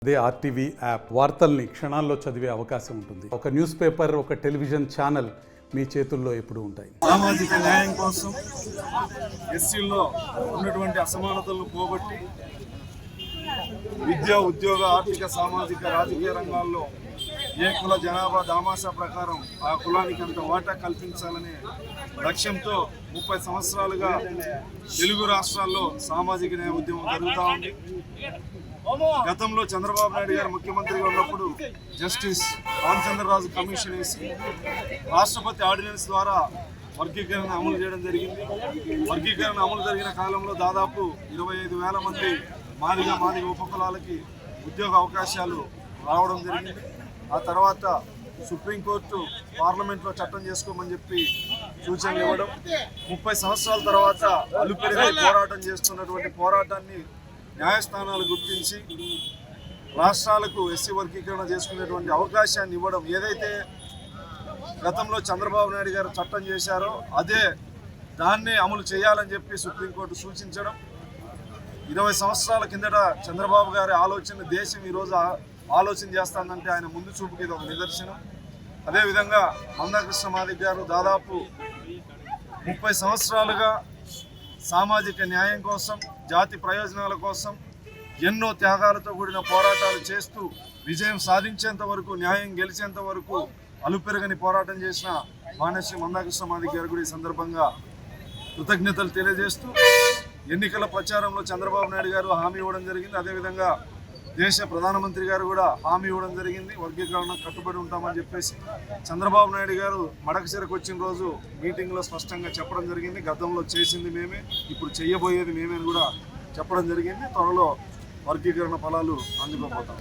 అదే RTV app వార్తల్ని క్షణాల్లో చదివే అవకాశం ఉంటుంది. ఒక న్యూస్ పేపర్, ఒక టెలివిజన్ ఛానల్ మీ చేతుల్లో ఎప్పుడూ ఉంటాయి. సామాజిక న్యాయం కోసం ఎస్సీల్లో ఉన్నటువంటి అసమానతలను పోగొట్టి విద్య, ఉద్యోగ, ఆర్థిక, సామాజిక, రాజకీయ రంగాల్లో ఏ కుల జనాభా దామాషా ప్రకారం ఆ కులానికి అంత వాటా కల్పించాలనే లక్ష్యంతో 30 సంవత్సరాలుగా తెలుగు రాష్ట్రాల్లో సామాజిక న్యాయ ఉద్యమం జరుగుతూ ఉంది. గతంలో చంద్రబాబు నాయుడు గారు ముఖ్యమంత్రిగా ఉన్నప్పుడు జస్టిస్ రామచంద్రరాజు కమిషన్ వేసి రాష్ట్రపతి ఆర్డినెన్స్ ద్వారా వర్గీకరణ అమలు చేయడం జరిగింది. వర్గీకరణ అమలు జరిగిన కాలంలో దాదాపు 25,000 మంది మాదిగ ఉపకులాలకి ఉద్యోగ అవకాశాలు రావడం జరిగింది. ఆ తర్వాత సుప్రీంకోర్టు పార్లమెంట్లో చట్టం చేసుకోమని చెప్పి సూచనలు ఇవ్వడం, 30 సంవత్సరాల తర్వాత అలుపెరుగై పోరాటం చేస్తున్నటువంటి పోరాటాన్ని న్యాయస్థానాలు గుర్తించి రాష్ట్రాలకు ఎస్సీ వర్గీకరణ చేసుకునేటువంటి అవకాశాన్ని ఇవ్వడం, ఏదైతే గతంలో చంద్రబాబు నాయుడు గారు చట్టం చేశారో అదే దాన్నే అమలు చేయాలని చెప్పి సుప్రీంకోర్టు సూచించడం, 20 సంవత్సరాల కిందట చంద్రబాబు గారి ఆలోచన దేశం ఈరోజు ఆలోచన చేస్తుందంటే ఆయన ముందు చూపుకి ఇది ఒక నిదర్శనం. అదేవిధంగా మందాకృష్ణ మాదిగ గారు దాదాపు 30 సంవత్సరాలుగా సామాజిక న్యాయం కోసం, జాతి ప్రయోజనాల కోసం ఎన్నో త్యాగాలతో కూడిన పోరాటాలు చేస్తూ విజయం సాధించేంత వరకు, న్యాయం గెలిచేంత వరకు అలుపెరగని పోరాటం చేసిన మాన్యశ్రీ మందాకృష్ణ మాదిగ గారు కూడా ఈ సందర్భంగా కృతజ్ఞతలు తెలియజేస్తూ, ఎన్నికల ప్రచారంలో చంద్రబాబు నాయుడు గారు హామీ ఇవ్వడం జరిగింది. అదేవిధంగా దేశ ప్రధానమంత్రి గారు కూడా హామీ ఇవ్వడం జరిగింది, వర్గీకరణ కట్టుబడి ఉంటామని చెప్పేసి. చంద్రబాబు నాయుడు గారు మడకశిరకు వచ్చిన రోజు మీటింగ్లో స్పష్టంగా చెప్పడం జరిగింది, గతంలో చేసింది మేమే, ఇప్పుడు చేయబోయేది మేమే అని కూడా చెప్పడం జరిగింది. త్వరలో వర్గీకరణ ఫలాలు అందుకోబోతాం.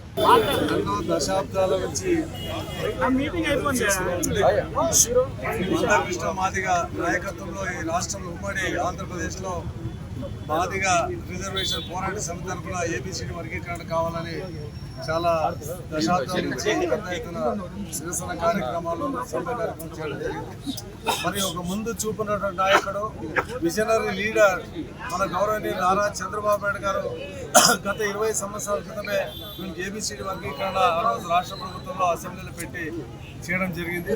ఎన్నో దశాబ్దాల నుంచి మందాకృష్ణ మాదిగ నాయకత్వంలో ఈ రాష్ట్రంలో ఉమ్మడి ఆంధ్రప్రదేశ్లో మాదిగ రిజర్వేషన్ పోరాట సమితి తరఫున ఏబిసిడి వర్గీకరణ కావాలని చాలా దశాబ్దాల నుంచి పెద్ద ఎత్తున నిరసన కార్యక్రమాలు, సభ్య కార్యక్రమాలు చేయడం జరిగింది. మరి ఒక ముందు చూపున్నటువంటి నాయకుడు, విజనరీ లీడర్ మన గౌరవనీయులు నారా చంద్రబాబు నాయుడు గారు గత 20 సంవత్సరాల క్రితమే వీళ్ళకి ఏబిసిడి వర్గీకరణ ఆ రోజు రాష్ట్ర ప్రభుత్వంలో అసెంబ్లీలో పెట్టి చేయడం జరిగింది.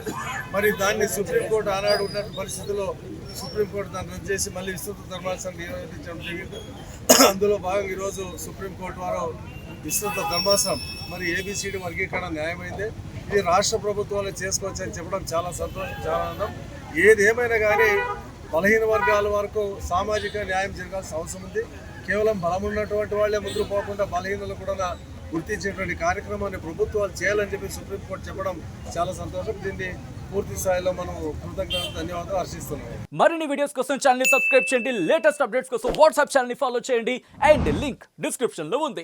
మరి దాన్ని సుప్రీంకోర్టు ఆనాడు ఉన్న పరిస్థితుల్లో సుప్రీంకోర్టు దాన్ని రద్దు చేసి మళ్ళీ విస్తృత ధర్మాసనం నిర్వహించడం జరిగింది. అందులో భాగంగా ఈరోజు సుప్రీంకోర్టు వారు విస్తృత ధర్మాసనం మరి ఏబిసిడి వర్గీకరణ న్యాయమైంది, ఇది రాష్ట్ర ప్రభుత్వాలు చేసుకోవచ్చని చెప్పడం చాలా సంతోషం, చాలా ఆనందం. ఏది ఏమైనా కానీ బలహీన వర్గాల వరకు సామాజిక న్యాయం జరగాల్సిన అవసరం ఉంది. కేవలం బలం ఉన్నటువంటి వాళ్ళే ముందుకు పోకుండా బలహీనలు కూడా గుర్తించేటువంటి కార్యక్రమాన్ని ప్రభుత్వాలు చేయాలని చెప్పి సుప్రీంకోర్టు చెప్పడం చాలా సంతోషం. దీన్ని పూర్తి స్థాయిలో మనం కృతజ్ఞతలు, ధన్యవాదాలు హర్షిస్తున్నాం. మరిన్ని వీడియోస్ కోసం ఛానల్ ని సబ్స్క్రైబ్ చేయండి, లేటెస్ట్ అప్డేట్స్ కోసం వాట్సాప్ ఛానల్ ని ఫాలో చేయండి అండ్ లింక్ డిస్క్రిప్షన్ లో ఉంది.